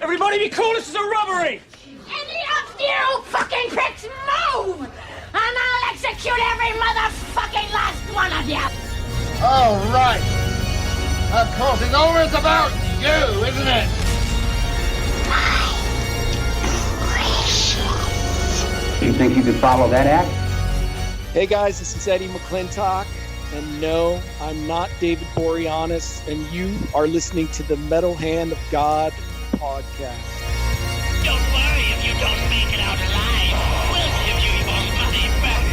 Everybody be cool, this is a robbery! Any of you fucking pricks move! And I'll execute every motherfucking last one of you! All right. Of course, it's always about you, isn't it? You think you could follow that act? Hey guys, this is Eddie McClintock, and no, I'm not David Boreanaz, and you are listening to the Metal Hand of God podcast. Don't worry if you don't make it out alive. We'll give you your money back.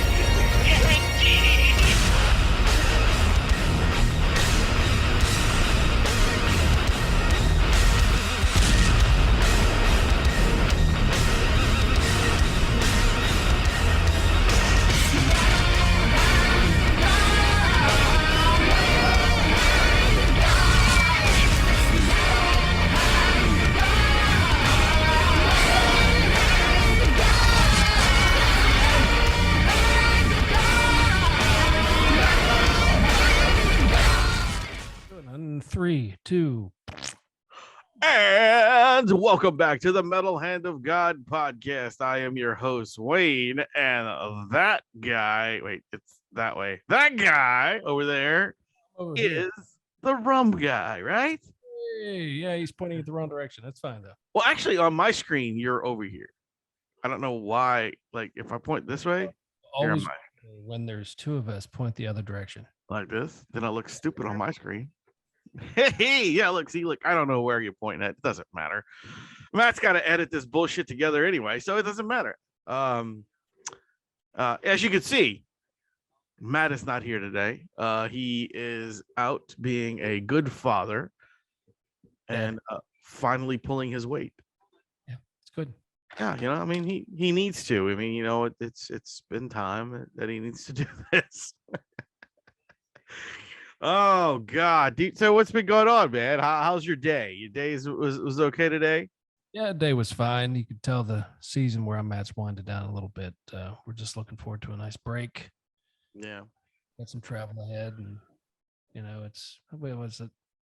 Guaranteed. Three, two. And welcome back to the Metal Hand of God podcast. I am your host, Wayne, and that guy, wait, it's that way. That guy over there is the Rum Guy, right? Hey, yeah, he's pointing at the wrong direction. That's fine, though. Well, actually, on my screen, you're over here. I don't know why. Like, if I point this way, always when there's two of us, point the other direction. Like this, then I look stupid on my screen. Hey, yeah, look, I don't know where you're pointing at. It doesn't matter. Matt's got to edit this bullshit together anyway, so it doesn't matter. As you can see, Matt is not here today. He is out being a good father and finally pulling his weight. Yeah, it's good. Yeah, I mean, he needs to. I mean, it's been time that he needs to do this. Oh God! So what's been going on, man? How's your day? Your day was okay today? Yeah, the day was fine. You could tell the season where I'm at's winded down a little bit. We're just looking forward to a nice break. Yeah, got some travel ahead, and it's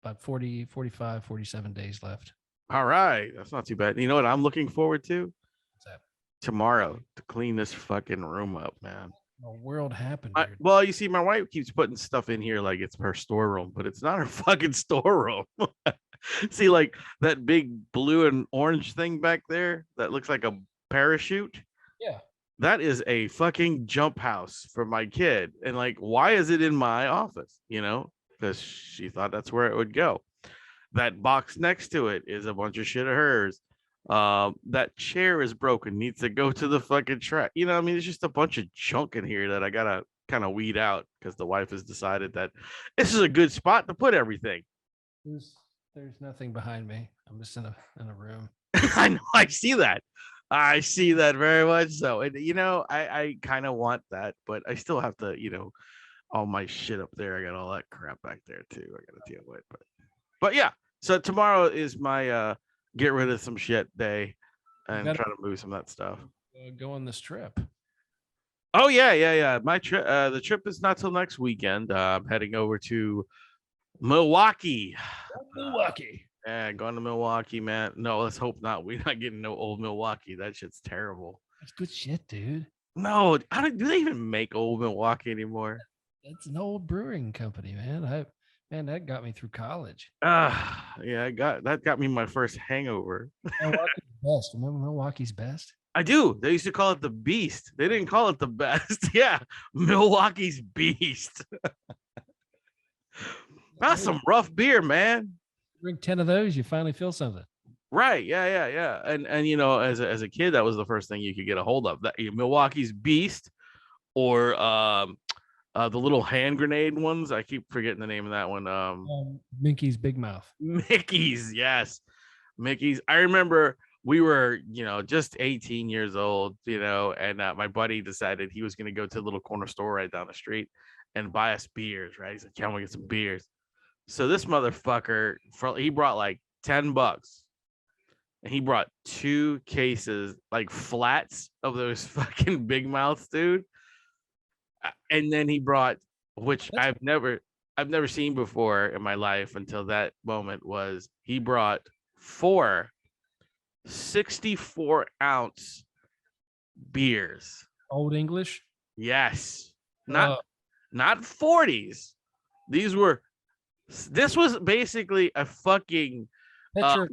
about 40, 45, 47 days left. All right, that's not too bad. You know what I'm looking forward to? What's that? Tomorrow to clean this fucking room up, man. The world happened. Well, you see, my wife keeps putting stuff in here like it's her storeroom, but it's not her fucking storeroom. See, like that big blue and orange thing back there that looks like a parachute. Yeah. That is a fucking jump house for my kid. And like, why is it in my office? Because she thought that's where it would go. That box next to it is a bunch of shit of hers. That chair is broken, needs to go to the fucking trash. It's just a bunch of junk in here that I gotta kind of weed out because the wife has decided that this is a good spot to put everything. There's nothing behind me. I'm just in a room. I know, I see that very much so. And I kind of want that, but I still have to, all my shit up there. I got all that crap back there too. I gotta deal with. But yeah, so tomorrow is my get rid of some shit day and try to move some of that stuff. Go on this trip. Oh yeah. My trip, the trip is not till next weekend. I'm heading over to Milwaukee. Yeah, going to Milwaukee, man. No, let's hope not. We're not getting no old Milwaukee. That shit's terrible. That's good shit, dude. No, do they even make old Milwaukee anymore? It's an old brewing company, man. That got me through college. Yeah, that got me my first hangover. Milwaukee's best. Remember Milwaukee's best? I do. They used to call it the Beast. They didn't call it the best. Yeah, Milwaukee's Beast. That's some rough beer, man. Drink 10 of those, you finally feel something. Right. Yeah. And as a kid, that was the first thing you could get a hold of. That Milwaukee's Beast, or the little hand grenade ones. I keep forgetting the name of that one. Mickey's Big Mouth. Mickey's, yes. Mickey's. I remember we were, just 18 years old, and my buddy decided he was going to go to a little corner store right down the street and buy us beers, right? He's like, "Can we get some beers?" So this motherfucker, he brought like $10, and he brought 2 cases, like flats of those fucking Big Mouths, dude. And then he brought, which I've never seen before in my life until that moment, was he brought 4 64-ounce beers. Old English. Yes. Uh, Not 40s. This was basically a fucking Petra,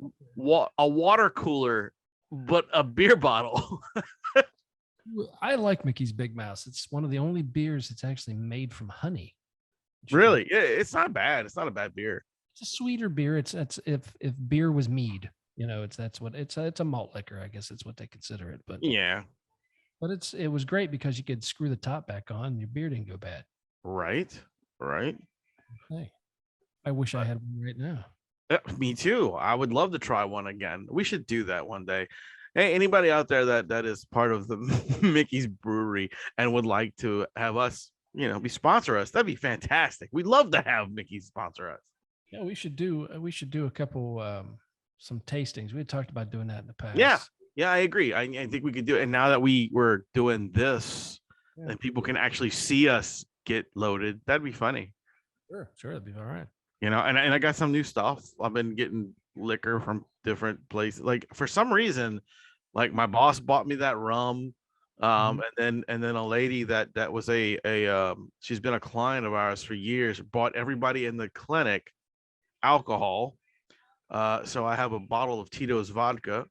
a water cooler, but a beer bottle. I like Mickey's Big Mouse. It's one of the only beers that's actually made from honey. Really? Yeah, it's not bad. It's not a bad beer. It's a sweeter beer. It's if beer was mead, it's a malt liquor. I guess it's what they consider it. But Yeah. But it was great because you could screw the top back on and your beer didn't go bad. Right. Hey, I wish I had one right now. Me too. I would love to try one again. We should do that one day. Hey, anybody out there that is part of the Mickey's Brewery and would like to have us, be sponsor us, that'd be fantastic. We'd love to have Mickey's sponsor us. Yeah, we should do a couple some tastings. We had talked about doing that in the past. Yeah, I agree. I think we could do it. And now that we were doing this, and people can actually see us get loaded, that'd be funny. Sure, that'd be all right. And I got some new stuff. I've been getting liquor from different places. Like for some reason, like my boss bought me that rum. And then a lady that was she's been a client of ours for years, bought everybody in the clinic alcohol. So I have a bottle of Tito's vodka.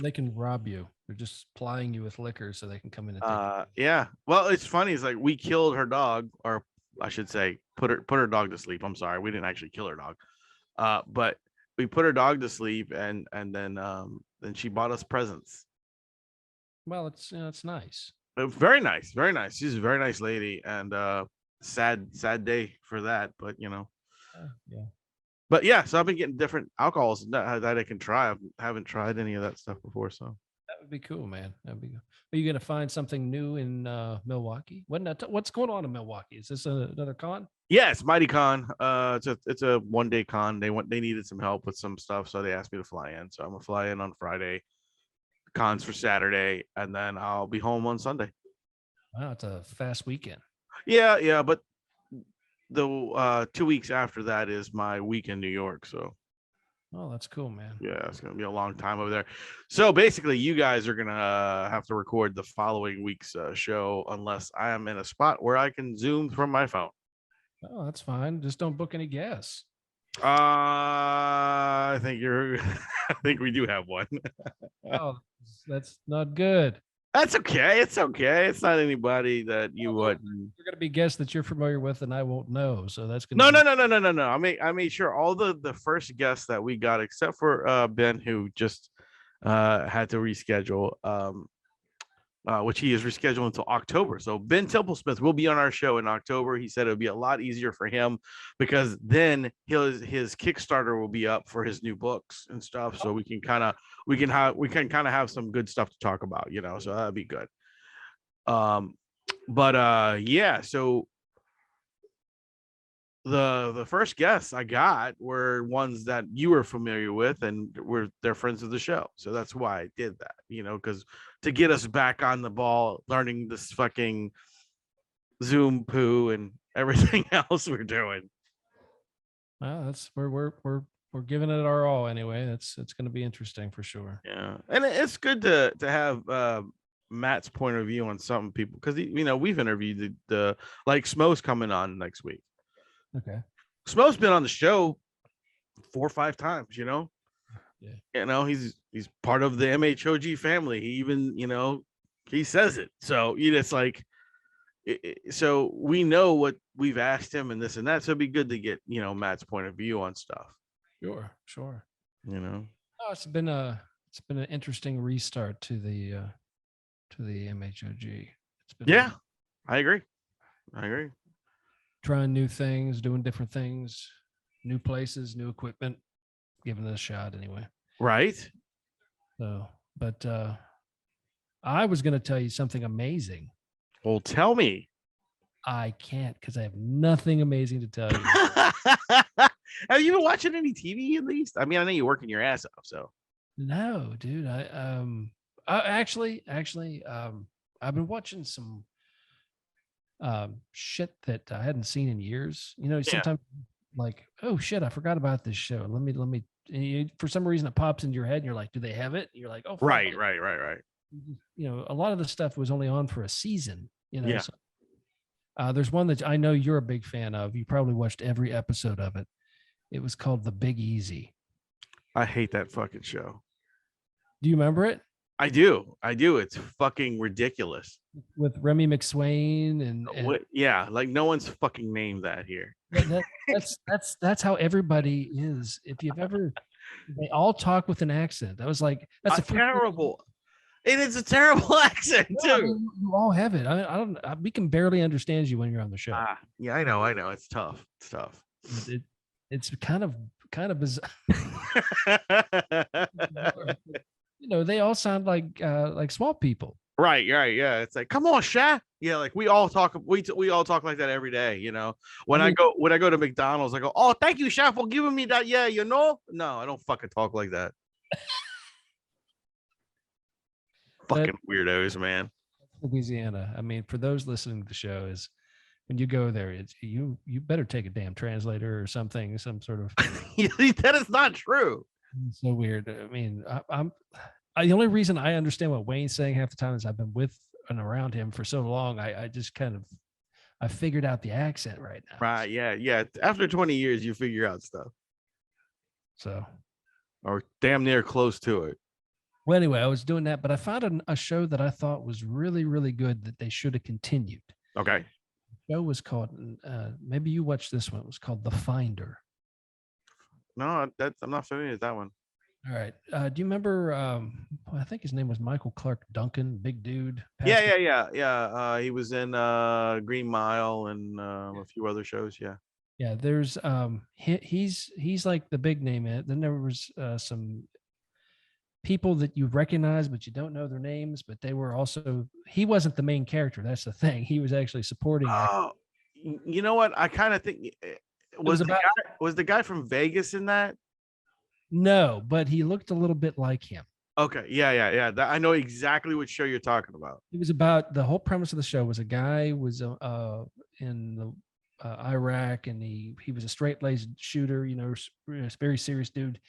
They can rob you. They're just plying you with liquor so they can come in and take it. Yeah. Well, it's funny. It's like we killed her dog, or I should say, put her dog to sleep. I'm sorry, we didn't actually kill her dog, but we put her dog to sleep, and then she bought us presents. Well, it's nice. Very nice, very nice. She's a very nice lady, and sad day for that, but Yeah. But yeah, so I've been getting different alcohols that I can try. I haven't tried any of that stuff before, so That would be cool, man. That'd be good. Are you gonna find something new in Milwaukee? What's going on in Milwaukee? Is this another con? yeah, it's Mighty Con. It's a 1-day con. They needed some help with some stuff, so they asked me to fly in. So I'm gonna fly in on Friday. Cons for Saturday, and then I'll be home on Sunday. Wow, it's a fast weekend. Yeah, but the 2 weeks after that is my week in New York. So Oh, that's cool, man. yeah, it's gonna be a long time over there. So basically, you guys are gonna have to record the following week's show unless I am in a spot where I can Zoom from my phone. Oh, that's fine. Just don't book any guests. I think I think we do have one. Oh, that's not good. That's okay. It's okay. It's not anybody that you wouldn't. You're gonna be guests that you're familiar with, and I won't know. So that's No. gonna I made sure all the first guests that we got, except for Ben, who just had to reschedule, which he is rescheduled until October. So Ben Templesmith will be on our show in October. He said it would be a lot easier for him because then his Kickstarter will be up for his new books and stuff. So we can kind of have some good stuff to talk about, so that'd be good. Yeah, so the first guests I got were ones that you were familiar with and they're friends of the show. So that's why I did that, because to get us back on the ball, learning this fucking Zoom poo and everything else we're doing. Well, that's we're giving it our all anyway. It's going to be interesting for sure. Yeah, and it's good to have Matt's point of view on some people because we've interviewed the like Smo's coming on next week. Okay. Smo's been on the show 4 or 5 times, Yeah. He's part of the MHOG family. He even, he says it. So it's like, so we know what we've asked him and this and that. So it'd be good to get, Matt's point of view on stuff. Sure. Oh, it's been an interesting restart to the MHOG. It's been I agree. Trying new things, doing different things, new places, new equipment, giving it a shot anyway. Right. So, but I was going to tell you something amazing. Well, tell me. I can't because I have nothing amazing to tell you. Have you been watching any TV at least? I mean, I know you're working your ass off, so. No, dude. Actually, I've been watching some shit that I hadn't seen in years. Sometimes like, oh shit, I forgot about this show. Let me for some reason it pops into your head and you're like, do they have it? You're like, oh, fuck Right. it. You know, a lot of the stuff was only on for a season, you know. Yeah. So, there's one that I know you're a big fan of. You probably watched every episode of it. It was called The Big Easy. I hate that fucking show. Do you remember it? I do. It's fucking ridiculous. With Remy McSwain and yeah, like no one's fucking named that here. that's how everybody is. If you've ever, they all talk with an accent. I was like, that's terrible. It is a terrible accent too. I mean, you all have it. We can barely understand you when you're on the show. Yeah, I know. It's tough. It's kind of bizarre. You know, they all sound like small people. Right. Yeah. It's like, come on, Sha. Yeah, like we all talk like that every day, you know. When I go to McDonald's, I go, oh, thank you, Chef, for giving me that. Yeah, you know. No, I don't fucking talk like that. Fucking weirdos, man. Louisiana. I mean, for those listening to the show, is when you go there, it's you better take a damn translator or something, some sort of. That is not true. It's so weird. I mean, the only reason I understand what Wayne's saying half the time is I've been with and around him for so long. I just kind of I figured out the accent right now. Right. Yeah. After 20 years, you figure out stuff. So, or damn near close to it. Well, anyway, I was doing that, but I found a show that I thought was really, really good that they should have continued. Okay. The show was called, maybe you watched this one. It was called The Finder. No, I'm not familiar with that one. All right. Do you remember? I think his name was Michael Clark Duncan, big dude. Yeah. He was in Green Mile and a few other shows. Yeah. Yeah. There's he's like the big name in it. Then there was some people that you recognize, but you don't know their names. But they were also. He wasn't the main character. That's the thing. He was actually supporting. Oh, you know what? I kind of think. Was the guy from Vegas in that? No, but he looked a little bit like him. Okay. Yeah. I know exactly what show you're talking about. It was about the whole premise of the show was a guy was in the Iraq and he was a straight-laced shooter, you know, very serious dude,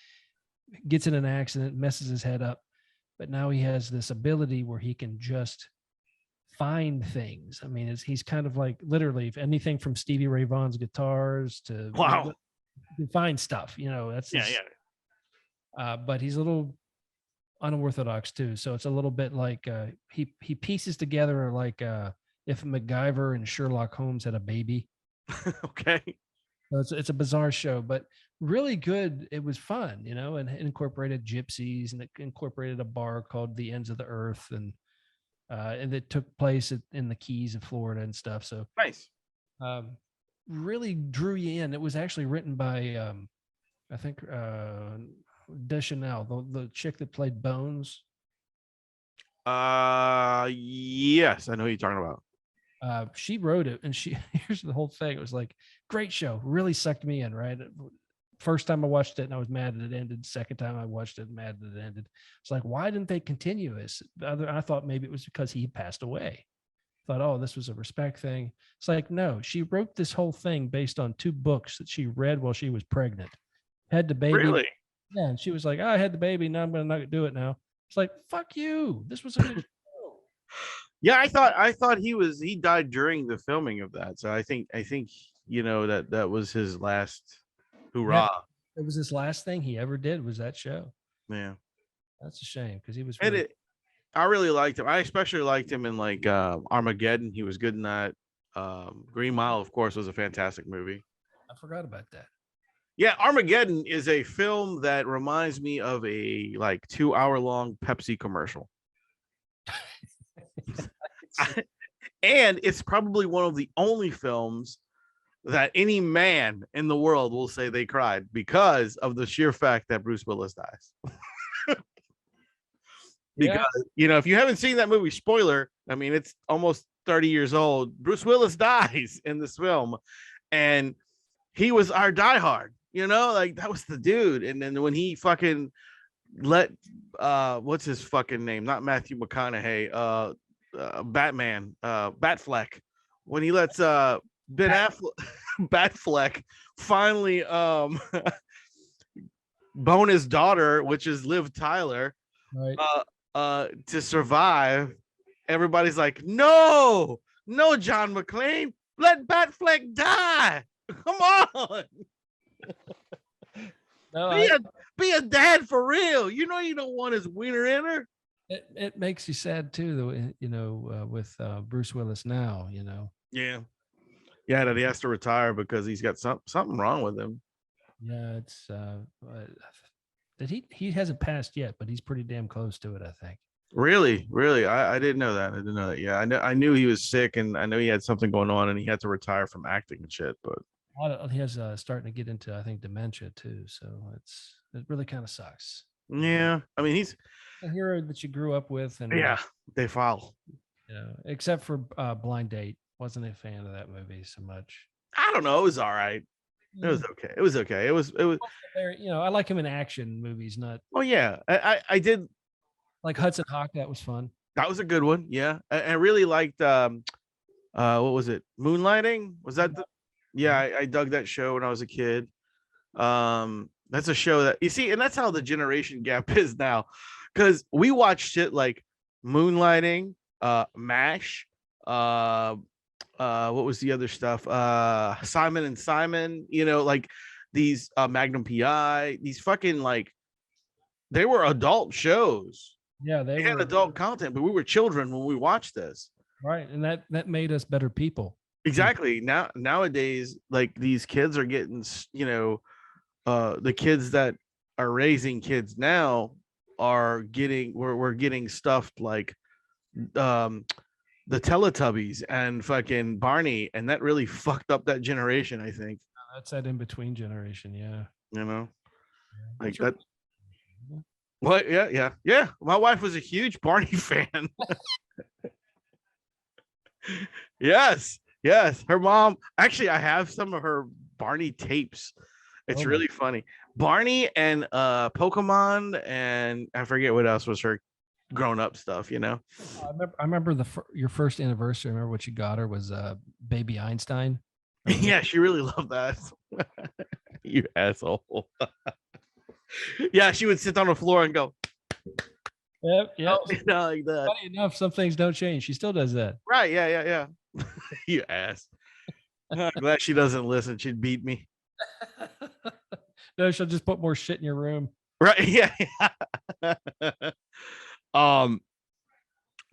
gets in an accident, messes his head up, but now he has this ability where he can just find things. I mean, he's kind of like literally anything from Stevie Ray Vaughan's guitars to wow, you can find stuff. You know, that's but he's a little unorthodox too. So it's a little bit like he pieces together like if MacGyver and Sherlock Holmes had a baby. Okay. So it's a bizarre show, but really good. It was fun, you know, and it incorporated gypsies and it incorporated a bar called The Ends of the Earth and it took place in the Keys of Florida and stuff. So nice. Really drew you in. It was actually written by I think Deschanel, the chick that played Bones. Yes, I know who you're talking about. She wrote it, and here's the whole thing. It was like, great show, really sucked me in, right? First time I watched it and I was mad that it ended. Second time I watched it, mad that it ended. It's like, why didn't they continue this? I thought maybe it was because he passed away. Thought, oh, this was a respect thing. It's like, no, she wrote this whole thing based on 2 books that she read while she was pregnant. Had the baby. Really? Yeah, and she was like, oh, I had the baby, now I'm going to not do it now. It's like, fuck you. This was a good show. Yeah, I thought he died during the filming of that. So I think you know that was his last hoorah. Yeah, it was his last thing he ever did was that show. Yeah. That's a shame because he was really... I really liked him. I especially liked him in like Armageddon. He was good in that. Green Mile, of course, was a fantastic movie. I forgot about that. Yeah, Armageddon is a film that reminds me of a like 2-hour-long Pepsi commercial. And it's probably one of the only films that any man in the world will say they cried because of the sheer fact that Bruce Willis dies. Because, you know, if you haven't seen that movie, spoiler, I mean, it's almost 30 years old. Bruce Willis dies in this film. And he was our diehard, you know, like that was the dude. And then when he fucking let, what's his fucking name? Not Matthew McConaughey, Batman, Batfleck. When he lets Ben Affleck, Batfleck finally bone his daughter, which is Liv Tyler, Right. to survive. Everybody's like, no, John McClane, let Batfleck die. Come on. No, Be a dad for real. You know you don't want his wiener in her. it makes you sad too, though. You know, with Bruce Willis now. You know. Yeah, that he has to retire because he's got something wrong with him. Yeah, it's that he hasn't passed yet, but he's pretty damn close to it, I think. Really? I didn't know that. Yeah, I knew he was sick, and I know he had something going on, and he had to retire from acting and shit. But He has starting to get into, I think, dementia too. So it really kind of sucks. yeah, I mean, he's A hero that you grew up with, and they file. you know, except for Blind Date, wasn't a fan of that movie so much. I don't know. It was all right. It was okay. It was okay. It was. You know, I like him in action movies, not. Oh yeah, I did. Like Hudson Hawk, that was fun. That was a good one. Yeah, I really liked. What was it? Moonlighting? Was that the? Yeah, I dug that show when I was a kid. That's a show that you see, and that's how the generation gap is now, because we watch shit like Moonlighting, MASH, what was the other stuff? Simon and Simon, you know, like these Magnum PI, these fucking like they were adult shows. Yeah, they had adult content, but we were children when we watched this. Right, and that made us better people. Exactly. Nowadays, like these kids are getting, you know, the kids that are raising kids now are getting we're getting stuffed like the Teletubbies and fucking Barney, and that really fucked up that generation, I think. That's that in between generation, yeah. You know, like that. What? Yeah. My wife was a huge Barney fan. Yes. Her mom. Actually, I have some of her Barney tapes. It's really funny. Barney and Pokemon, and I forget what else was her grown-up stuff. You know. I remember your first anniversary. I remember what you got her was Baby Einstein. Yeah, she really loved that. You asshole. Yeah, she would sit on the floor and go. Yep. Oh, you know, like that. Funny enough, some things don't change. She still does that. Right? Yeah. You ass. I'm glad she doesn't listen. She'd beat me. No, she'll just put more shit in your room. Right? Yeah. But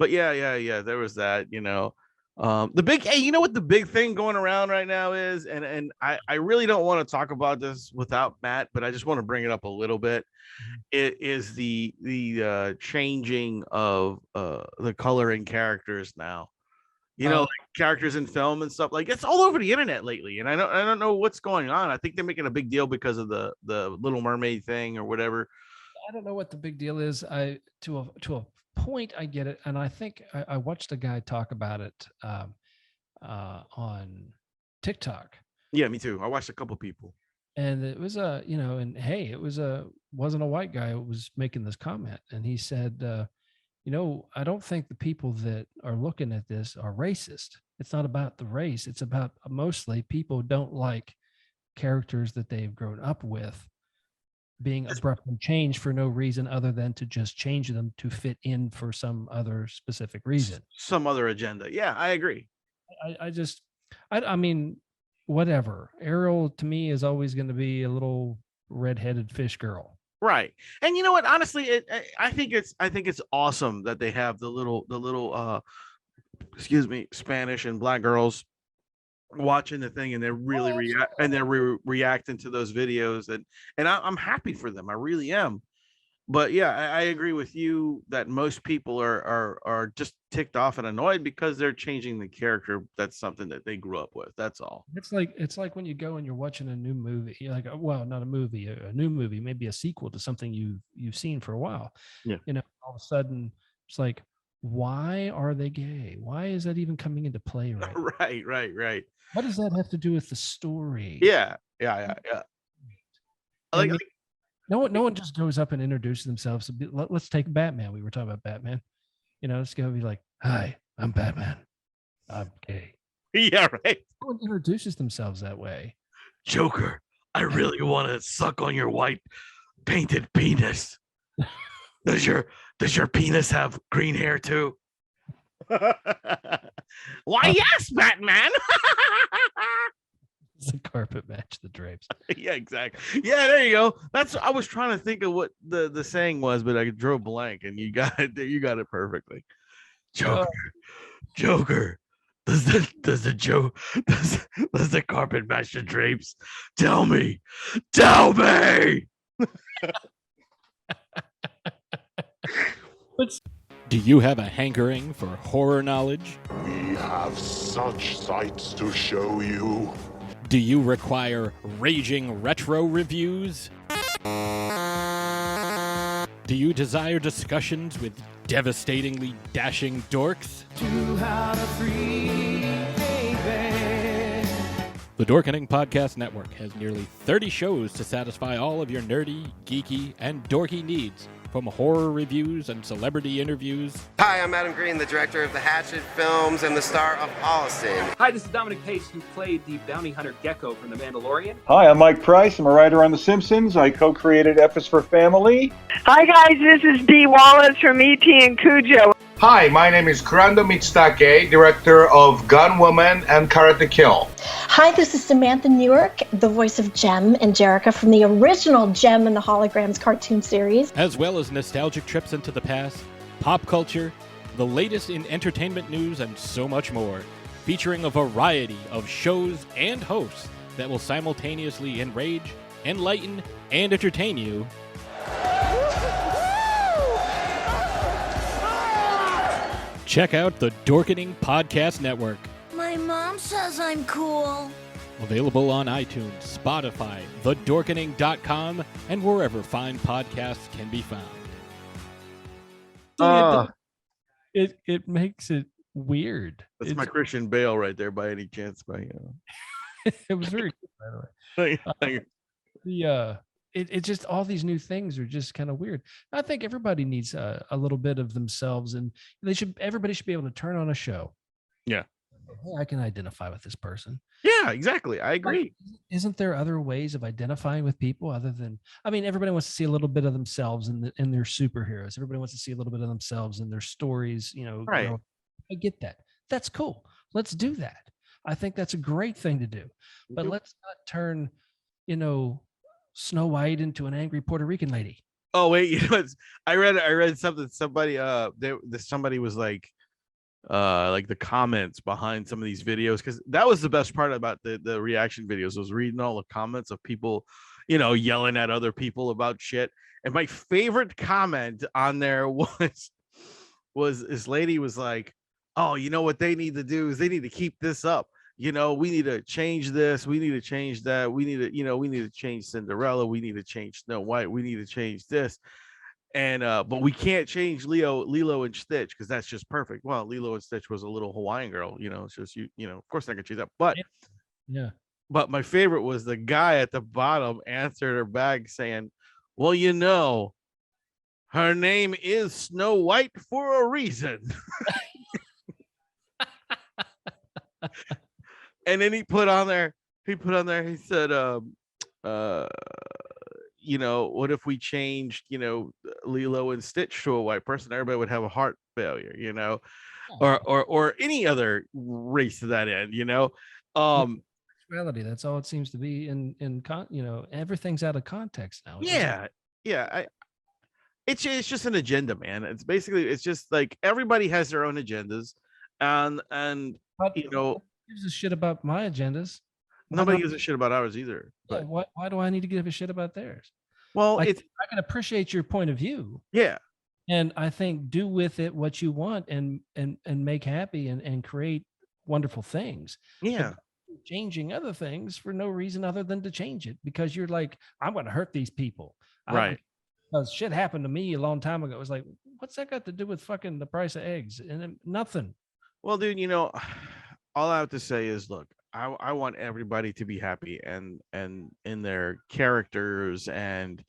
yeah. There was that. You know, the big. Hey, you know what the big thing going around right now is, and I really don't want to talk about this without Matt, but I just want to bring it up a little bit. It is the changing of the coloring characters now. You know, like characters in film and stuff. Like it's all over the internet lately, and I don't know what's going on. I think they're making a big deal because of the Little Mermaid thing or whatever. I don't know what the big deal is. To a point, I get it, and I think I watched a guy talk about it on TikTok. Yeah, me too. I watched a couple people, and it was wasn't a white guy who was making this comment, and he said, I don't think the people that are looking at this are racist. It's not about the race. It's about mostly people don't like characters that they've grown up with being abruptly changed for no reason other than to just change them to fit in for some other specific reason. Some other agenda. Yeah, I agree. I mean, whatever. Ariel to me is always going to be a little redheaded fish girl. Right. And you know what? Honestly, I think it's awesome that they have the little Spanish and black girls watching the thing, and they're really reacting to those videos, and I'm happy for them. I really am. But yeah, I agree with you that most people are just ticked off and annoyed because they're changing the character. That's something that they grew up with. That's all. It's like when you go and you're watching a new movie, like, well, not a movie, a new movie, maybe a sequel to something you've seen for a while. Yeah. All of a sudden it's like, why are they gay? Why is that even coming into play right now? Right. What does that have to do with the story? Yeah. No one just goes up and introduces themselves. Let's take Batman. We were talking about Batman. Let's go be like, "Hi, I'm Batman. I'm gay." Yeah, right. No one introduces themselves that way. Joker, I really want to suck on your white painted penis. Does your penis have green hair too? Why, yes, Batman. The carpet match the drapes. Yeah, exactly. Yeah, there you go. That's I was trying to think of what the saying was, but I drew a blank, and you got it. You got it perfectly. Joker. Does the carpet match the drapes? Tell me. Do you have a hankering for horror knowledge? We have such sights to show you. Do you require raging retro reviews? Do you desire discussions with devastatingly dashing dorks? The Dorkening Podcast Network has nearly 30 shows to satisfy all of your nerdy, geeky, and dorky needs, from horror reviews and celebrity interviews. Hi, I'm Adam Green, the director of the Hatchet films and the star of Holliston. Hi, this is Dominic Pace, who played the bounty hunter Gecko from The Mandalorian. Hi, I'm Mike Price. I'm a writer on The Simpsons. I co-created F is for Family. Hi, guys. This is Dee Wallace from E.T. and Cujo. Hi, my name is Kurando Mitsutake, director of Gun Woman and Karate Kill. Hi, this is Samantha Newark, the voice of Jem and Jerica from the original Jem and the Holograms cartoon series. As well as nostalgic trips into the past, pop culture, the latest in entertainment news, and so much more, featuring a variety of shows and hosts that will simultaneously enrage, enlighten, and entertain you. Check out the Dorkening Podcast Network. My mom says I'm cool. Available on iTunes, Spotify, thedorkening.com, and wherever fine podcasts can be found. It makes it weird. That's my Christian Bale right there, by any chance. It was very good, by the way. It just, all these new things are just kind of weird. I think everybody needs a little bit of themselves, and everybody should be able to turn on a show. Yeah. Hey, I can identify with this person. Yeah, exactly. I agree. Isn't there other ways of identifying with people other than, everybody wants to see a little bit of themselves in their superheroes. Everybody wants to see a little bit of themselves in their stories, Right. I get that. That's cool. Let's do that. I think that's a great thing to do. But let's not turn, Snow White into an angry Puerto Rican lady. Oh wait, I read something. Somebody somebody was like the comments behind some of these videos, because that was the best part about the reaction videos, was reading all the comments of people, yelling at other people about shit. And my favorite comment on there was this lady was like, oh, what they need to do is they need to keep this up. We need to change this. We need to change that. We need to change Cinderella. We need to change Snow White. We need to change this. And but we can't change Lilo and Stitch, because that's just perfect. Well, Lilo and Stitch was a little Hawaiian girl, it's just of course I can change that. But yeah. But my favorite was the guy at the bottom answered her back saying, well, her name is Snow White for a reason. And then he put on there, he said, what if we changed, Lilo and Stitch to a white person? Everybody would have a heart failure, or any other race to that end, Reality. That's all it seems to be everything's out of context now. Yeah. It's just an agenda, man. It's just like everybody has their own agendas, and gives a shit about my agendas. Nobody gives a shit about ours either. But why do I need to give a shit about theirs? Well, I can appreciate your point of view. Yeah. And I think do with it what you want and make happy and create wonderful things. Yeah. But changing other things for no reason other than to change it, because you're like, I'm going to hurt these people. Right. Because shit happened to me a long time ago. It was like, what's that got to do with fucking the price of eggs? And nothing. Well, dude, all I have to say is, look, I want everybody to be happy and in their characters and,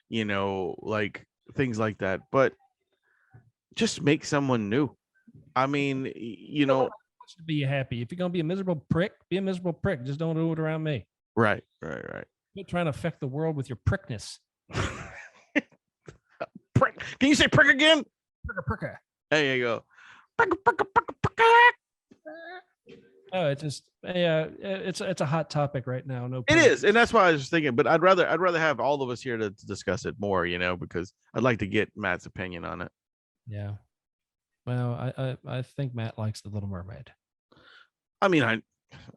things like that. But just make someone new. I mean, to be happy. If you're going to be a miserable prick, be a miserable prick. Just don't do it around me. Right. Quit trying to affect the world with your prickness. Can you say prick again? Pricker. There you go. Oh, it just it's a hot topic right now. No, It is, and that's why I was thinking. But I'd rather have all of us here to discuss it more, because I'd like to get Matt's opinion on it. Yeah. Well, I think Matt likes the Little Mermaid. I mean,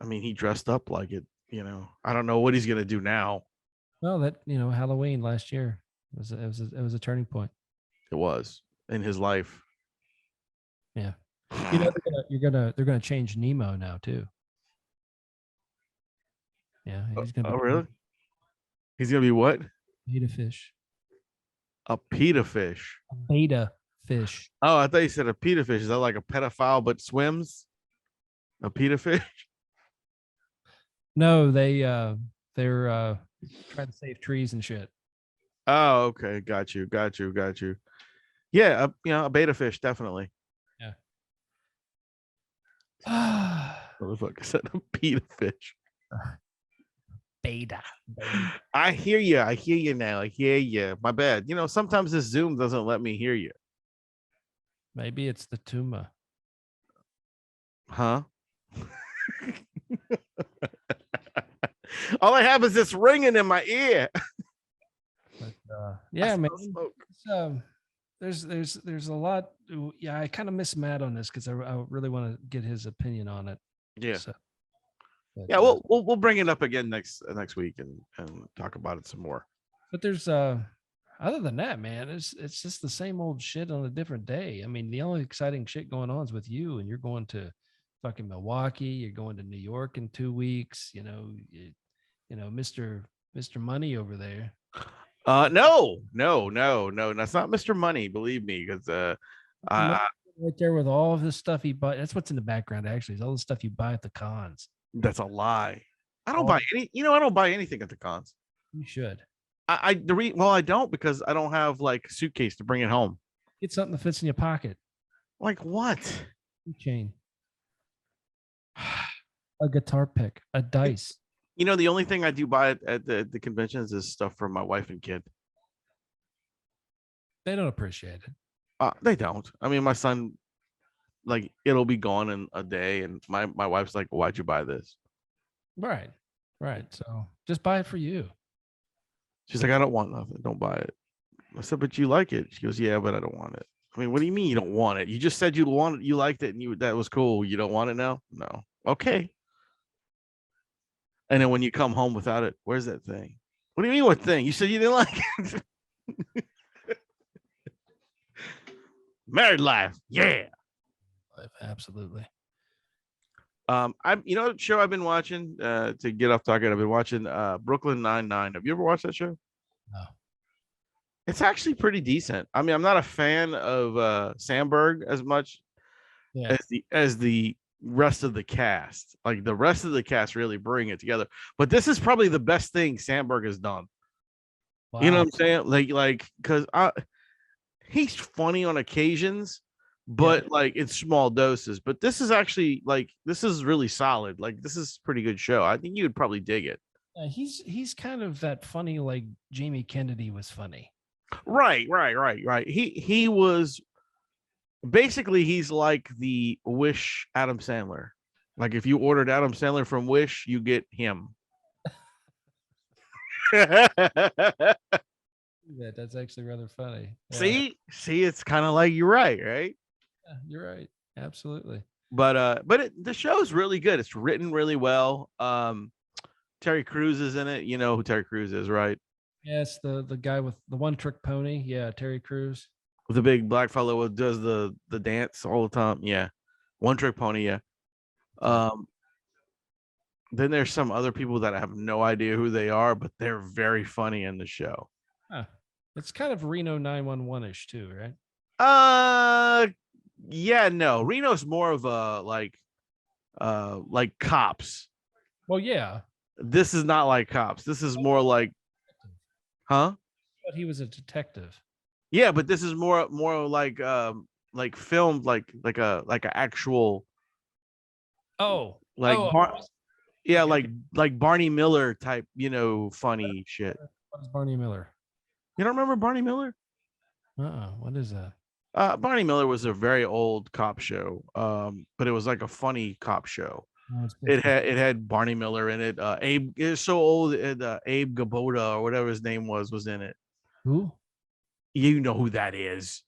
he dressed up like it. I don't know what he's gonna do now. Well, that Halloween last year it was a turning point. It was in his life. Yeah. They're gonna change Nemo now too. Yeah, he's gonna. Oh, really? He's gonna be what? Beta fish. A pita fish. A beta fish. Oh, I thought you said a pita fish. Is that like a pedophile but swims? A pita fish? No, they're trying to save trees and shit. Oh, okay. Got you. Yeah, a beta fish, definitely. Yeah. Motherfucker said a pita fish. Beta. I hear you now. I hear you. My bad. Sometimes this Zoom doesn't let me hear you. Maybe it's the Tuma. Huh? All I have is this ringing in my ear. But, yeah, man. There's a lot. Yeah, I kind of miss Matt on this because I really want to get his opinion on it. Yeah. So, but, yeah, we'll bring it up again next week and talk about it some more. But there's other than that, man, it's just the same old shit on a different day. I mean, the only exciting shit going on is with you, and you're going to fucking Milwaukee. You're going to New York in 2 weeks. Mr. Money over there. No, that's not Mr. Money. Believe me, because right there with all of the stuff he bought. That's what's in the background. Actually, is all the stuff you buy at the cons. That's a lie. I don't buy any. I don't buy anything at the cons. You should. I don't because I don't have like a suitcase to bring it home. Get something that fits in your pocket. Like what? Chain. A guitar pick. A dice. The only thing I do buy at the conventions is stuff for my wife and kid. They don't appreciate it. They don't. I mean, my son, like, it'll be gone in a day, and my wife's like, "Why'd you buy this?" Right. So just buy it for you. She's like, "I don't want nothing. Don't buy it." I said, "But you like it." She goes, "Yeah, but I don't want it." I mean, what do you mean you don't want it? You just said you wanted, you liked it, and that was cool. You don't want it now? No. Okay. And then when you come home without it, where's that thing? What do you mean what thing? You said you didn't like it. Married life. Yeah. Absolutely. What show I've been watching to get off talking. I've been watching Brooklyn Nine-Nine. Have you ever watched that show? No. It's actually pretty decent. I mean, I'm not a fan of Sandberg as much as the rest of the cast. Like the rest of the cast really bring it together. But this is probably the best thing Sandberg has done. Wow. You know what I'm saying? Like because he's funny on occasions, but like in small doses. But this is actually this is really solid. Like this is a pretty good show. I think you would probably dig it. He's kind of that funny, like Jamie Kennedy was funny. Right. He was basically, he's like the Wish Adam Sandler. Like if you ordered Adam Sandler from Wish, you get him. That's actually rather funny. Yeah. See, it's kind of like you're right? Yeah, you're right. Absolutely. But the show's really good. It's written really well. Terry Crews is in it. You know who Terry Crews is, right? Yes, the guy with the one trick pony. Yeah, Terry Crews. With the big black fellow who does the dance all the time. Yeah. One trick pony, yeah. Then there's some other people that I have no idea who they are, but they're very funny in the show. Huh. It's kind of Reno 911-ish too, right? Yeah, no. Reno's more of a like cops. Well, yeah. This is not like cops. This is more like, huh? But he was a detective. Yeah, but this is more like filmed like a actual. Yeah, like Barney Miller type, funny shit. What is Barney Miller? You don't remember Barney Miller? What is that? Barney Miller was a very old cop show, but it was like a funny cop show. Oh, it's It had Barney Miller in it. Abe is so old. Abe Gaboda or whatever his name was in it. Who? You know who that is?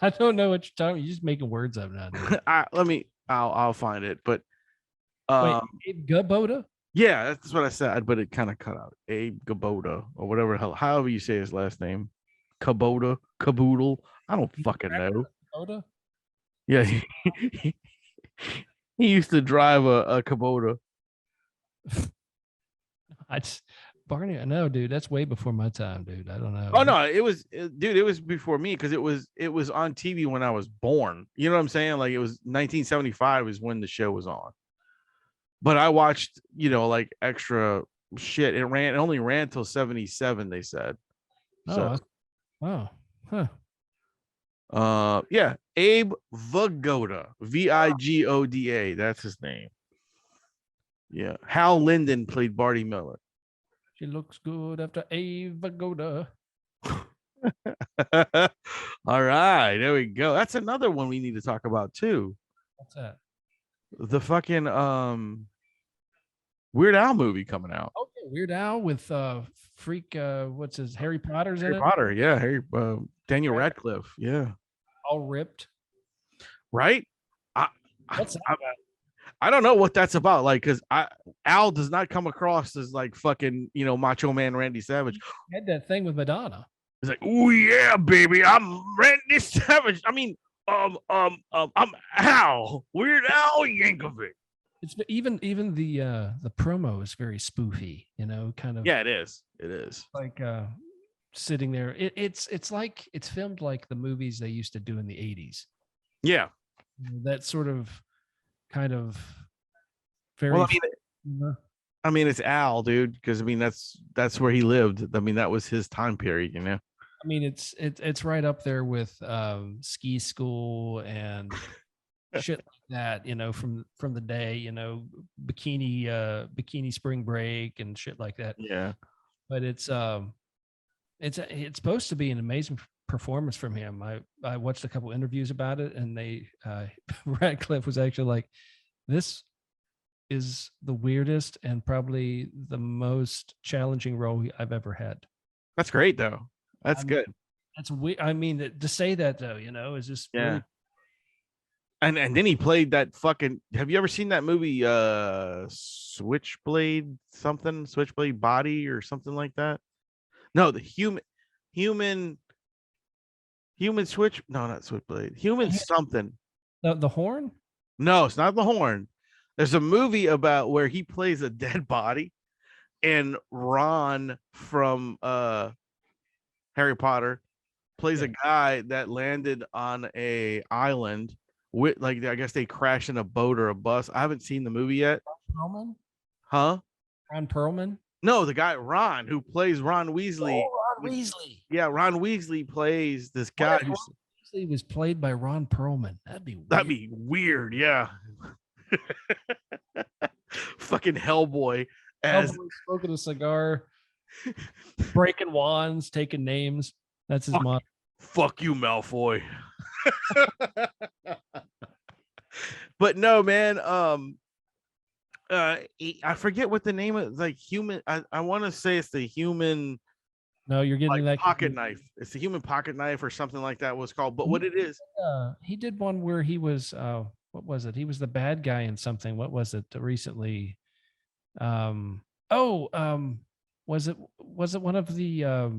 I don't know what you're talking. You're just making words up now. Dude. I'll find it. But Wait, Abe Gaboda? yeah, that's what I said. But it kind of cut out. Abe Gaboda or whatever however you say his last name. Caboodle. I don't fucking know. Gaboda? Yeah, he used to drive a Kubota. Barney. I know, dude. That's way before my time, dude. I don't know. Oh no, it was before me because it was on TV when I was born. You know what I'm saying? Like it was 1975 is when the show was on. But I watched, like extra shit. It only ran till 77, they said. So, wow. Huh. Yeah, Abe Vigoda, Vigoda. That's his name. Yeah, Hal Linden played Barney Miller. She looks good after Abe Vigoda. All right, there we go. That's another one we need to talk about too. What's that? The fucking Weird Al movie coming out. Okay, Weird Al with freak. What's his Harry Potter's in it? Harry Potter, yeah. Daniel Radcliffe, yeah. All ripped, right? What's that about? I don't know what that's about. Like, because Al does not come across as like fucking, Macho Man Randy Savage. He had that thing with Madonna. He's like, oh yeah, baby, I'm Randy Savage. I mean, I'm Al, Weird Al Yankovic. It's even the promo is very spoofy, kind of. Yeah, it is. It is like sitting there. It's like it's filmed like the movies they used to do in the 80s. Yeah, that sort of kind of very. Well, I mean, it's Al, dude, because I mean that's where he lived. I mean, that was his time period, I mean, it's right up there with Ski School and shit like that, from the day, bikini spring break and shit like that. Yeah. But it's supposed to be an amazing performance from him. I watched a couple interviews about it, and Radcliffe was actually like, this is the weirdest and probably the most challenging role I've ever had. That's great though. That's good. That's weird. I mean, to say that though, is just yeah. Really... And then he played that fucking. Have you ever seen that movie, Switchblade Body or something like that? No, the human switch. No, not Switchblade. Human something. The Horn? No, it's not The Horn. There's a movie about where he plays a dead body, and Ron from Harry Potter plays a guy that landed on a island with, like, I guess they crashed in a boat or a bus. I haven't seen the movie yet. Perlman? Huh? Ron Perlman? No, the guy Ron who plays Ron Weasley. Oh, Ron Weasley. Yeah, Ron Weasley plays this guy. Ron Weasley was played by Ron Perlman. That'd be weird. Yeah. Fucking Hellboy as smoking a cigar, breaking wands, taking names. That's his motto. Fuck you, Malfoy. But no, man. I forget what the name of, like, human. I want to say it's the human. No, you're getting like, pocket knife. It's the human pocket knife or something like that was called. But what it is, he did one where he was. What was it? He was the bad guy in something. What was it recently? Was it one of the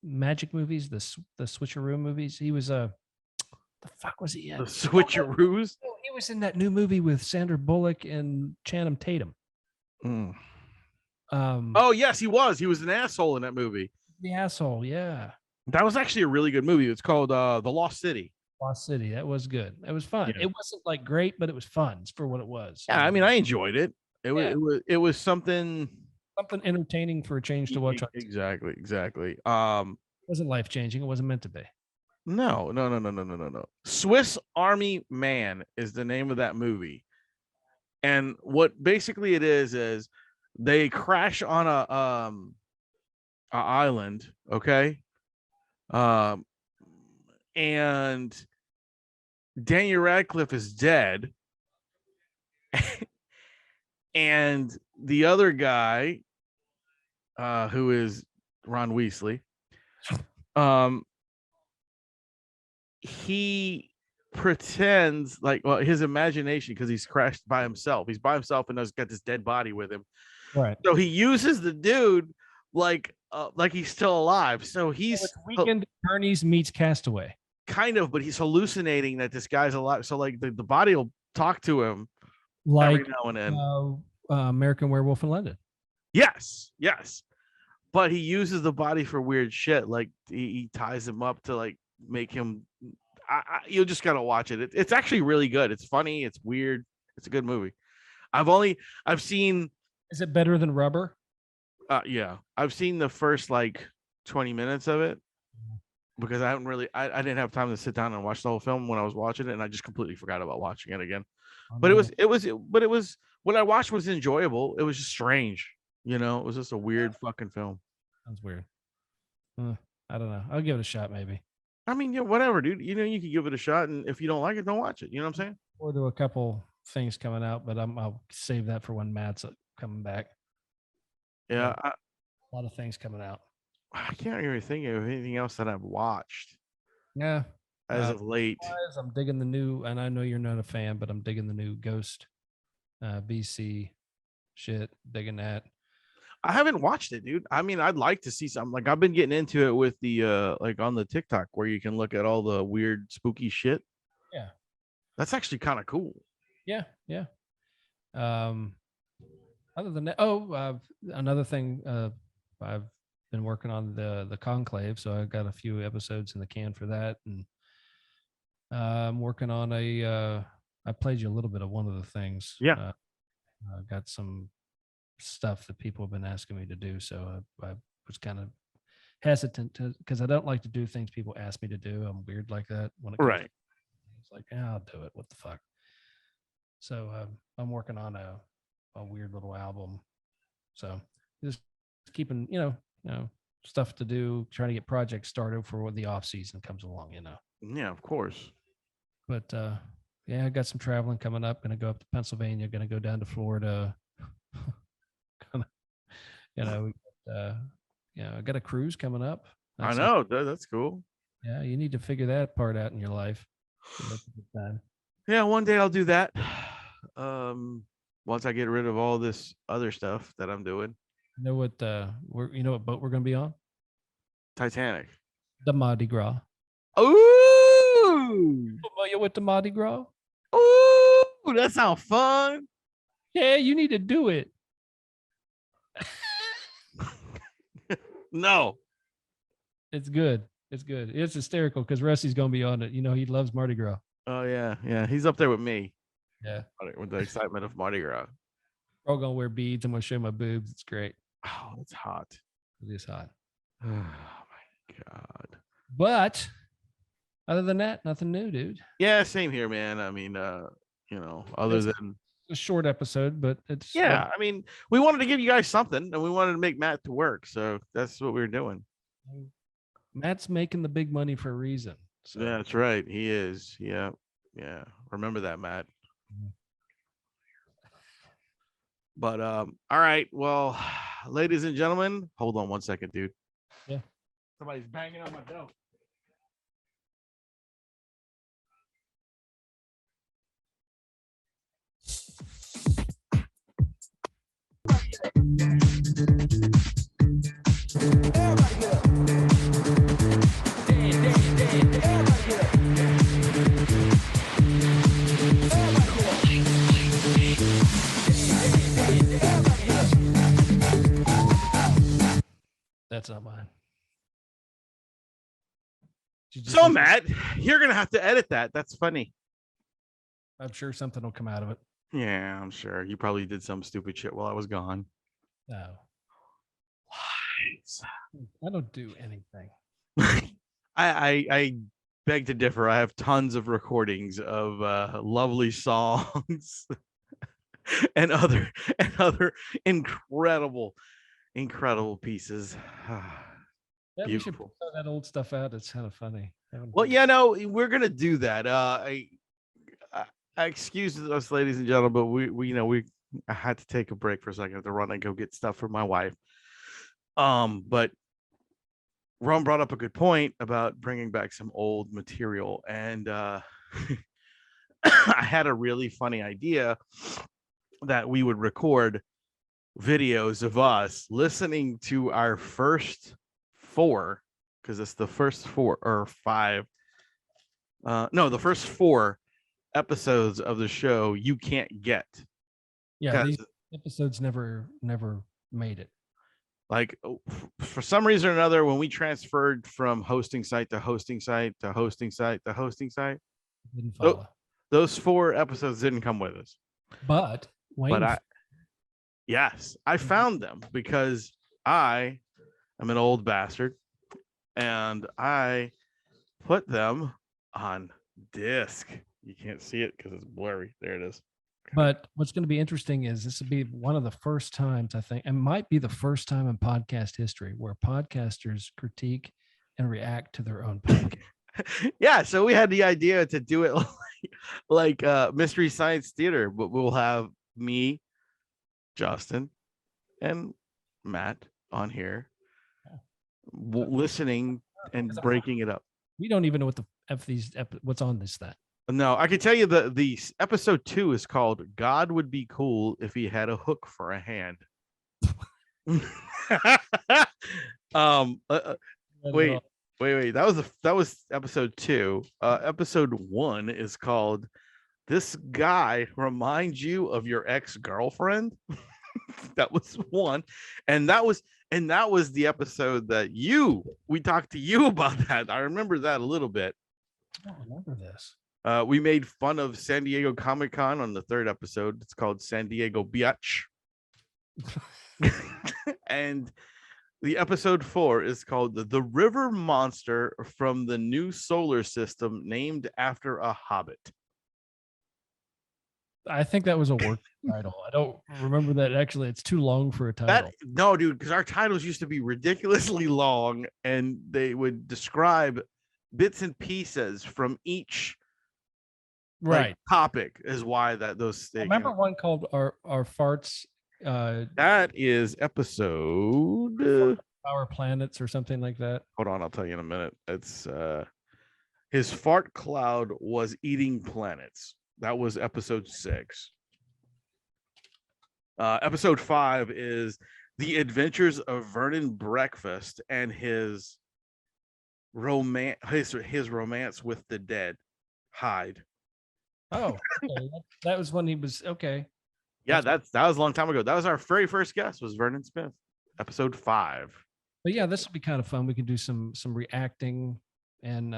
magic movies, the Switcheroo movies? He was the fuck was he in? The Switcheroos? He was in that new movie with Sandra Bullock and Channing Tatum. Oh yes, he was. He was an asshole in that movie. The asshole, yeah. That was actually a really good movie. It's called The Lost City. Lost City. That was good. It was fun. Yeah. It wasn't like great, but it was fun for what it was. Yeah, I mean, I enjoyed it. It was something entertaining for a change to watch. Exactly. It wasn't life changing. It wasn't meant to be. No. Swiss Army Man is the name of that movie. And what basically it is they crash on a island, okay? And Daniel Radcliffe is dead. And the other guy, who is Ron Weasley, he pretends like, well, his imagination, because he's crashed by himself. He's by himself and has got this dead body with him. Right. So he uses the dude like he's still alive. So he's Weekend at Bernie's meets Castaway. Kind of, but he's hallucinating that this guy's alive. So like the body will talk to him Like every now and then. American Werewolf in London. Yes. But he uses the body for weird shit. Like he ties him up to like make him. You just gotta watch it. It's actually really good. It's funny. It's weird. It's a good movie. I've seen. Is it better than Rubber? Yeah, I've seen the first like 20 minutes of it because I didn't have time to sit down and watch the whole film when I was watching it, and I just completely forgot about watching it again. But it was what I watched was enjoyable. It was just strange, it was just a weird fucking film. Sounds weird. I don't know. I'll give it a shot, maybe. I mean, yeah, whatever, dude. You can give it a shot, and if you don't like it, don't watch it. You know what I'm saying? Or do a couple things coming out, but I'll save that for when Matt's coming back. Yeah, a lot of things coming out. I can't even think of anything else that I've watched. Yeah, as of late. I'm digging the new, and I know you're not a fan, but I'm digging the new Ghost BC shit. Digging that. I haven't watched it, dude. I mean, I'd like to see something. Like I've been getting into it with the like on the TikTok where you can look at all the weird, spooky shit. Yeah, that's actually kind of cool. Yeah. Other than that, another thing, I've been working on the Conclave, so I've got a few episodes in the can for that, and I'm working on I played you a little bit of one of the things. Yeah, I got some stuff that people have been asking me to do, so I was kind of hesitant to, because I don't like to do things people ask me to do. I'm weird like that when it comes right. It's like, yeah, I'll do it. What the fuck? So I'm working on a weird little album. So just keeping, stuff to do, trying to get projects started for when the off season comes along, Yeah, of course. But yeah, I got some traveling coming up. Gonna go up to Pennsylvania. Gonna go down to Florida. I got a cruise coming up. I know. That's cool. Yeah, you need to figure that part out in your life. Yeah, one day I'll do that. Once I get rid of all this other stuff that I'm doing. You know what boat we're gonna be on? Titanic. The Mardi Gras. Ooh! Familiar with the Mardi Gras? Ooh, that sounds fun. Yeah, you need to do it. No. It's good. It's good. It's hysterical because Rusty's gonna be on it. He loves Mardi Gras. Oh yeah. He's up there with me. Yeah. With the excitement of Mardi Gras. We're all gonna wear beads. I'm gonna show my boobs. It's great. Oh, it's hot. It is hot. Oh my God. But other than that, nothing new, dude. Yeah, same here, man. I mean, other than a short episode, but it's I mean, we wanted to give you guys something, and we wanted to make Matt to work, so that's what we were doing. Matt's making the big money for a reason. So. Yeah, that's right. He is. Yeah. Remember that, Matt. But all right. Well, ladies and gentlemen, hold on one second, dude. Yeah. Somebody's banging on my door. That's not mine. So, Matt, you're going to have to edit that. That's funny. I'm sure something will come out of it. Yeah, I'm sure. You probably did some stupid shit while I was gone. No. I don't do anything. I beg to differ. I have tons of recordings of lovely songs and other incredible pieces. Yeah, we should Beautiful. put that old stuff out. It's kind of funny. Well, yeah, no, we're gonna do that. I excuse us, ladies and gentlemen, but I had to take a break for a second to run and go get stuff for my wife. But Ron brought up a good point about bringing back some old material, and I had a really funny idea that we would record videos of us listening to our first four, because it's the first 4 or 5. No, the first 4 episodes of the show you can't get. Yeah, these episodes never made it. Like, for some reason or another, when we transferred from hosting site to hosting site to hosting site to hosting site, didn't follow. Those 4 episodes didn't come with us. But Wayne, yes, I found them because I am an old bastard, and I put them on disc. You can't see it because it's blurry. There it is. But what's going to be interesting is this will be one of the first times, I think, and might be the first time in podcast history where podcasters critique and react to their own podcast. Yeah, so we had the idea to do it like Mystery Science Theater, but we'll have me, Justin, and Matt on here listening and breaking it up. We don't even know what what's on this thing. No, I can tell you the episode 2 is called "God Would Be Cool If He Had a Hook for a Hand." Wait. That was episode 2. Episode 1 is called "This Guy Reminds You of Your Ex-Girlfriend." That was 1, and that was the episode that we talked to you about that. I remember that a little bit. I don't remember this. We made fun of San Diego Comic-Con on the 3rd episode. It's called San Diego Biatch. And the episode 4 is called The River Monster from the New Solar System, named after a hobbit. I think that was a work title. I don't remember that. Actually, it's too long for a title. No, dude, because our titles used to be ridiculously long, and they would describe bits and pieces from each topic. Is why those. I remember one called our farts. That is episode Our Planets or something like that. Hold on, I'll tell you in a minute. It's his fart cloud was eating planets. That was episode 6. Episode 5 is The Adventures of Vernon Breakfast and his romance with the dead, Hyde. Oh, okay. That was when he was okay. Yeah, that was a long time ago. That was our very first guest, was Vernon Smith. Episode 5. But yeah, this would be kind of fun. We can do some reacting, and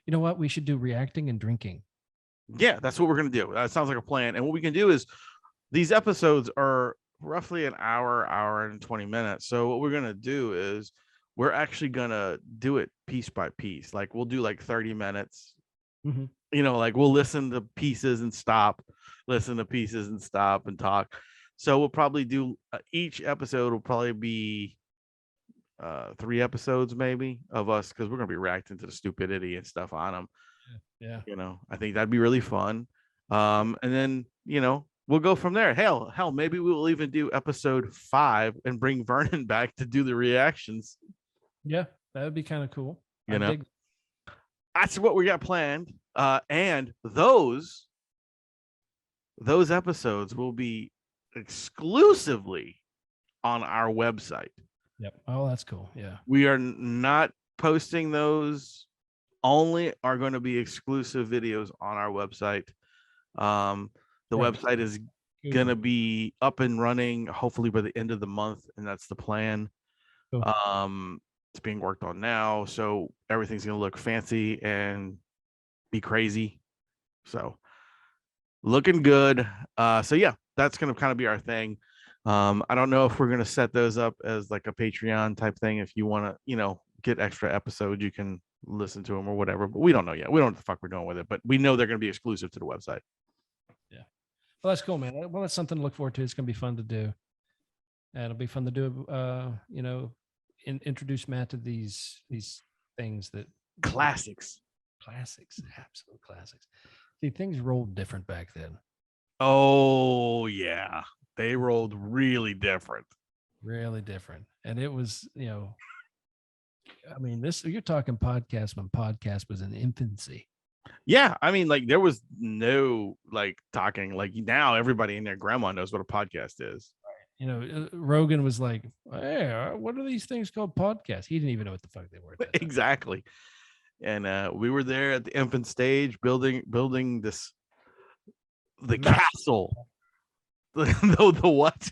you know what? We should do reacting and drinking. Yeah, that's what we're gonna do. That sounds like a plan. And what we can do is, these episodes are roughly an hour and 20 minutes. So what we're gonna do is we're actually gonna do it piece by piece. Like, we'll do like 30 minutes. Mm-hmm. Like, we'll listen to pieces and stop, listen to pieces and stop and talk. So we'll probably do each episode will probably be 3 episodes maybe of us, because we're gonna be reacting to the stupidity and stuff on them. Yeah. I think that'd be really fun. And then, we'll go from there. Hell, maybe we will even do episode 5 and bring Vernon back to do the reactions. Yeah, that would be kind of cool. That's what we got planned. And those episodes will be exclusively on our website. Yep. Oh, that's cool. Yeah. We are not posting those. Only are going to be exclusive videos on our website. The website is going to be up and running hopefully by the end of the month, and that's the plan. Cool. It's being worked on now, so everything's going to look fancy and be crazy. So looking good. So yeah, that's going to kind of be our thing. I don't know if we're going to set those up as like a Patreon type thing. If you want to, get extra episodes, you can listen to them or whatever, but we don't know yet. We don't know what the fuck we're doing with it, but we know they're going to be exclusive to the website. Yeah. Well, that's cool, man. Well, that's something to look forward to. It's going to be fun to do. And it'll be fun to do, introduced Matt to these things that Classics. Absolute classics. See, things rolled different back then. Oh yeah, they rolled really different. Really different, and it was, I mean, you're talking podcast when podcast was in infancy. Yeah, I mean, like there was no like talking. Like now, everybody and their grandma knows what a podcast is. Rogan was like, "Hey, what are these things called podcasts?" He didn't even know what the fuck they were. Exactly. And we were there at the infant stage, building the castle. The what?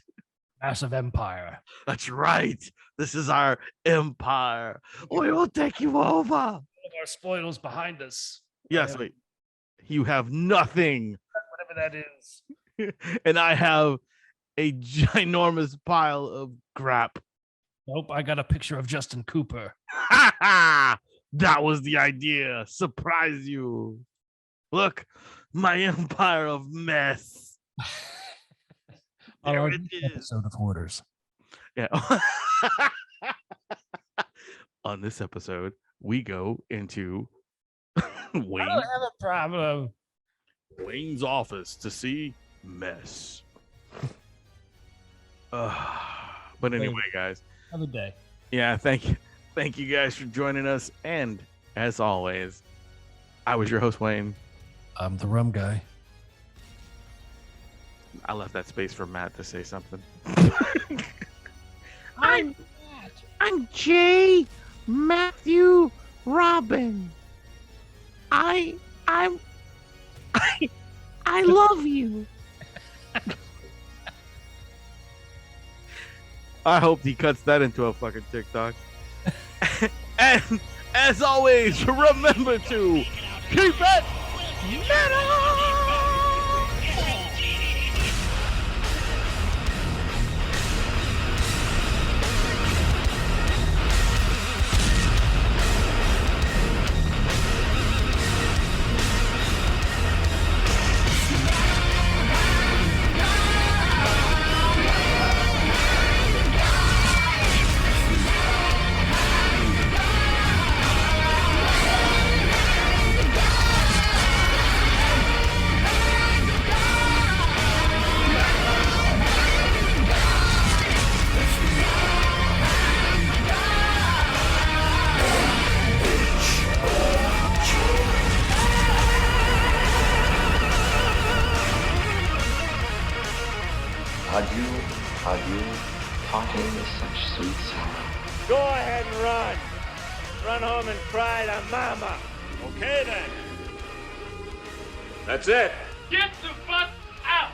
Massive empire. That's right. This is our empire. We will take you over. All of our spoils behind us. Yes, wait. You have nothing. Whatever that is. And I have a ginormous pile of crap. Nope, I got a picture of Justin Cooper. That was the idea. Surprise you. Look, my empire of mess. There it is. Episode of Hoarders. Yeah. On this episode, we go into Wayne. I don't have a problem. Wayne's office to see mess. But anyway, guys. Have a day. Yeah, thank you guys for joining us. And as always, I was your host, Wayne. I'm the Rum Guy. I left that space for Matt to say something. I'm J. Matthew Robin. I love you. I hope he cuts that into a fucking TikTok. And as always, remember to keep it metal! Adieu, parting with such sweet sorrow. Go ahead and run. Run home and cry to mama. Okay then. That's it. Get the fuck out.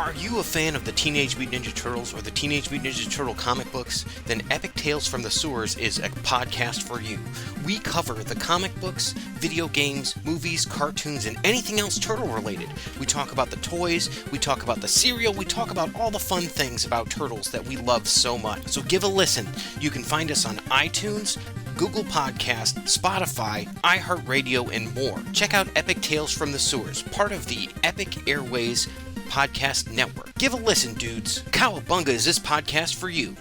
Are you a fan of the Teenage Mutant Ninja Turtles or the Teenage Mutant Ninja Turtle comic books? Then Epic Tales from the Sewers is a podcast for you. We cover the comic books, video games, movies, cartoons, and anything else turtle related. We talk about the toys, we talk about the cereal, we talk about all the fun things about turtles that we love so much. So give a listen. You can find us on iTunes, Google Podcast, Spotify, iHeartRadio, and more. Check out Epic Tales from the Sewers, part of the Epic Airways Podcast Network. Give a listen, dudes. Cowabunga is this podcast for you.